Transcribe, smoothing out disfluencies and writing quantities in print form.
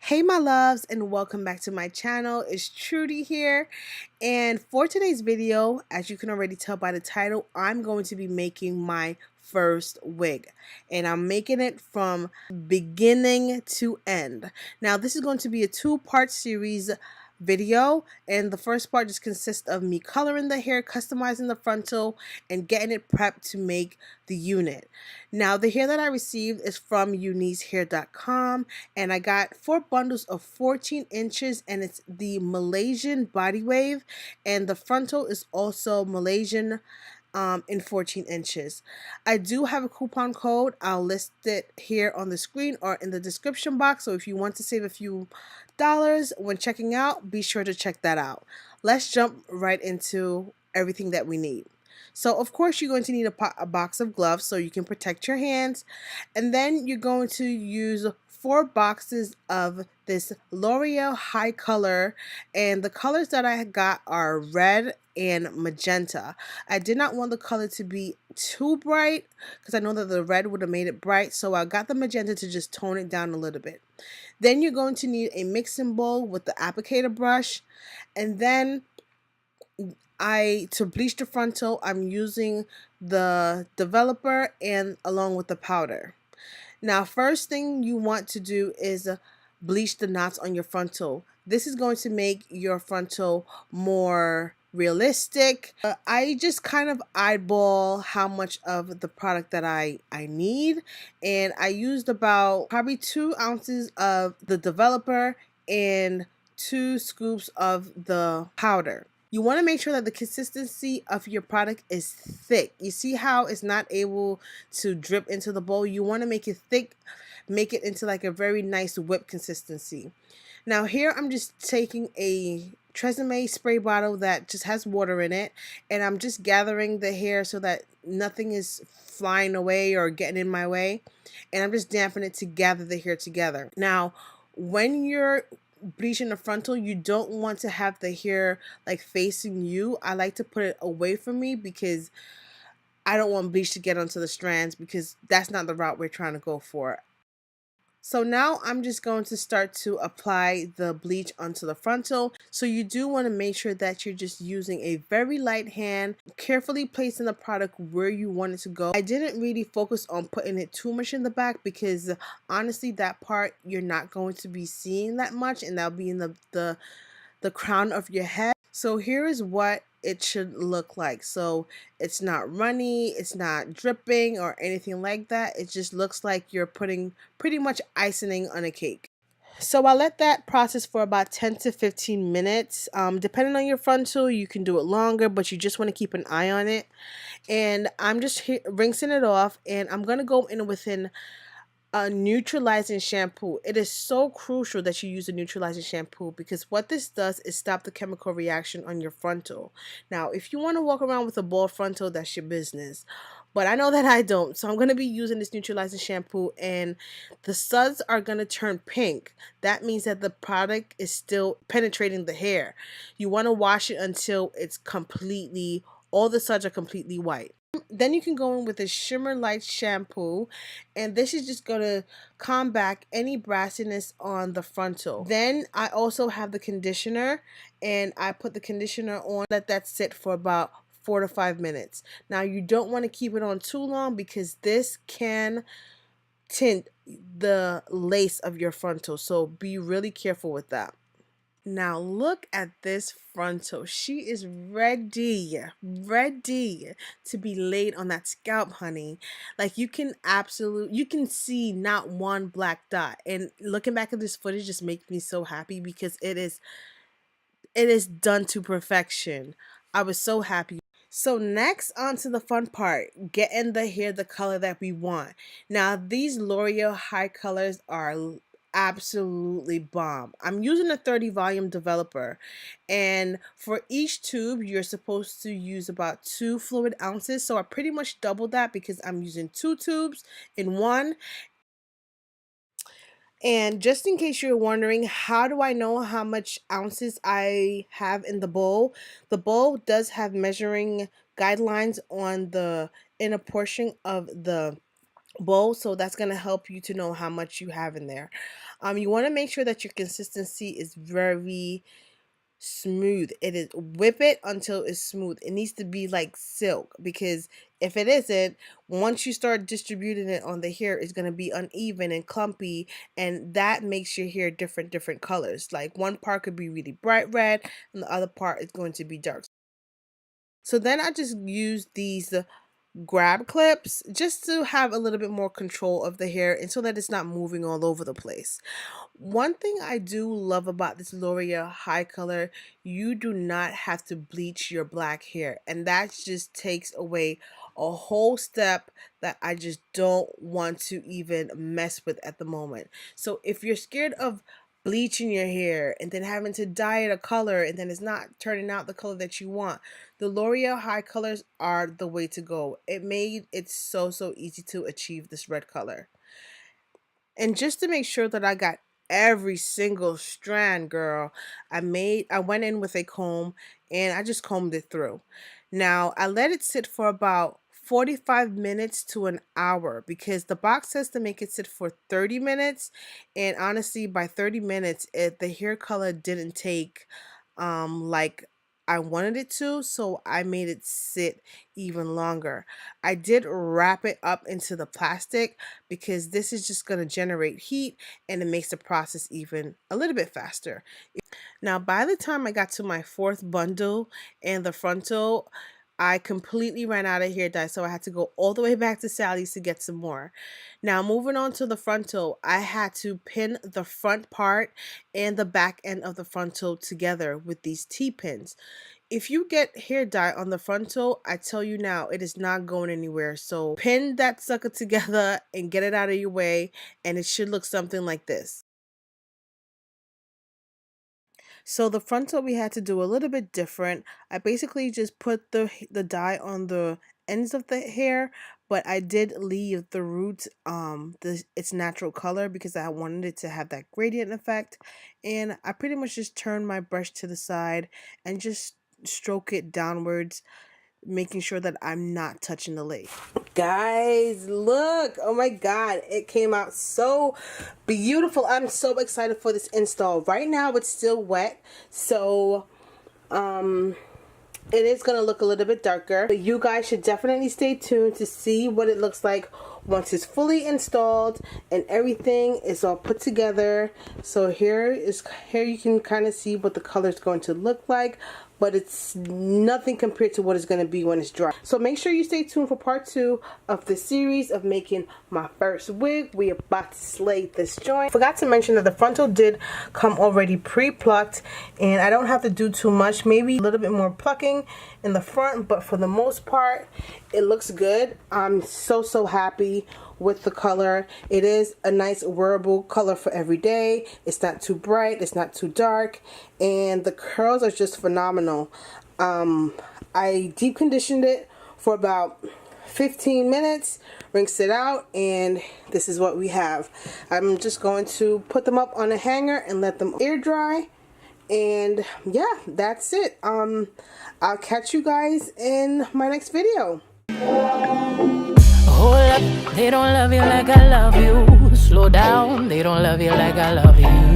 Hey my loves, and welcome back to my channel. It's Trudy here, and for today's video, as you can already tell by the title, I'm going to be making my first wig, and I'm making it from beginning to end. Now this is going to be a two-part series video, and the first part just consists of me coloring the hair, customizing the frontal, and getting it prepped to make the unit. Now the hair that I received is from unicehair.com, and I got 4 bundles of 14 inches, and it's the Malaysian body wave, and the frontal is also Malaysian in 14 inches. I do have a coupon code. I'll list it here on the screen or in the description box, so if you want to save a few dollars when checking out, be sure to check that out. Let's jump right into everything that we need. So of course you're going to need a box of gloves so you can protect your hands, and then you're going to use 4 boxes of this L'Oreal high color, and the colors that I got are red and magenta. I did not want the color to be too bright because I know that the red would have made it bright, so I got the magenta to just tone it down a little bit. Then you're going to need a mixing bowl with the applicator brush, and then to bleach the frontal, I'm using the developer and along with the powder. Now, first thing you want to do is bleach the knots on your frontal. This is going to make your frontal more realistic. I just kind of eyeball how much of the product that I need, and I used about probably 2 ounces of the developer and 2 scoops of the powder. You want to make sure that the consistency of your product is thick. You see how it's not able to drip into the bowl? You want to make it thick, make it into like a very nice whip consistency. Now here I'm just taking a Tresemme spray bottle that just has water in it, and I'm just gathering the hair so that nothing is flying away or getting in my way, and I'm just damping it to gather the hair together. Now when you're bleaching the frontal, you don't want to have the hair like facing you. I like to put it away from me because I don't want bleach to get onto the strands, because that's not the route we're trying to go for. So now I'm just going to start to apply the bleach onto the frontal. So you do want to make sure that you're just using a very light hand, carefully placing the product where you want it to go. I didn't really focus on putting it too much in the back because honestly that part you're not going to be seeing that much, and that'll be in the crown of your head. So here is what it should look like. So it's not runny, it's not dripping or anything like that. It just looks like you're putting pretty much icing on a cake. So I let that process for about 10 to 15 minutes. Depending on your frontal, you can do it longer, but you just want to keep an eye on it. And I'm just rinsing it off, and I'm going to go in within a neutralizing shampoo. It is so crucial that you use a neutralizing shampoo, because what this does is stop the chemical reaction on your frontal. Now, if you want to walk around with a bald frontal, that's your business. But I know that I don't, so I'm going to be using this neutralizing shampoo, and the suds are going to turn pink. That means that the product is still penetrating the hair. You want to wash it until it's completely, all the suds are completely white. Then you can go in with a shimmer light shampoo, and this is just going to combat any brassiness on the frontal. Then I also have the conditioner, and I put the conditioner on, let that sit for about 4 to 5 minutes. Now you don't want to keep it on too long because this can tint the lace of your frontal, so be really careful with that. Now look at this frontal. She is ready to be laid on that scalp, honey. Like you can see not one black dot. And looking back at this footage just makes me so happy because it is done to perfection. I was so happy. So next, on to the fun part, getting the hair the color that we want. Now these L'Oreal high colors are absolutely bomb. I'm using a 30 volume developer, and for each tube you're supposed to use about 2 fluid ounces, so I pretty much doubled that because I'm using 2 tubes in one. And just in case you're wondering, how do I know how much ounces I have in the bowl does have measuring guidelines on the inner portion of the bowl, so that's going to help you to know how much you have in there. You want to make sure that your consistency is very smooth. It is, whip it until it's smooth. It needs to be like silk, because if it isn't, once you start distributing it on the hair, it's going to be uneven and clumpy, and that makes your hair different colors. Like one part could be really bright red and the other part is going to be dark. So then I just use these grab clips just to have a little bit more control of the hair and so that it's not moving all over the place. One thing I do love about this L'Oreal High Color, you do not have to bleach your black hair, and that just takes away a whole step that I just don't want to even mess with at the moment. So if you're scared of bleaching your hair and then having to dye it a color and then it's not turning out the color that you want, the L'Oreal High Colors are the way to go. It made it so easy to achieve this red color. And just to make sure that I got every single strand, girl, I went in with a comb and I just combed it through. Now I let it sit for about 45 minutes to an hour, because the box says to make it sit for 30 minutes, and honestly by 30 minutes the hair color didn't take like I wanted it to, so I made it sit even longer. I did wrap it up into the plastic because this is just going to generate heat and it makes the process even a little bit faster. Now, by the time I got to my fourth bundle and the frontal, I completely ran out of hair dye, so I had to go all the way back to Sally's to get some more. Now, moving on to the frontal, I had to pin the front part and the back end of the frontal together with these T-pins. If you get hair dye on the frontal, I tell you now, it is not going anywhere. So pin that sucker together and get it out of your way, and it should look something like this. So the frontal we had to do a little bit different. I basically just put the dye on the ends of the hair, but I did leave the roots its natural color because I wanted it to have that gradient effect. And I pretty much just turned my brush to the side and just stroke it downwards, making sure that I'm not touching the lace. Guys, look, oh my god, it came out so beautiful. I'm so excited for this install. Right now it's still wet, so it is going to look a little bit darker, but you guys should definitely stay tuned to see what it looks like once it's fully installed and everything is all put together. So here you can kind of see what the color is going to look like, but it's nothing compared to what it's going to be when it's dry. So make sure you stay tuned for part 2 of the series of making my first wig. We are about to slay this joint. Forgot to mention that the frontal did come already pre-plucked, and I don't have to do too much, maybe a little bit more plucking in the front, but for the most part it looks good. I'm so happy with the color. It is a nice wearable color for every day. It's not too bright, it's not too dark, and the curls are just phenomenal. I deep conditioned it for about 15 minutes, rinsed it out, and this is what we have. I'm just going to put them up on a hanger and let them air dry, and yeah, that's it. I'll catch you guys in my next video. Hold up, they don't love you like I love you. Slow down, they don't love you like I love you.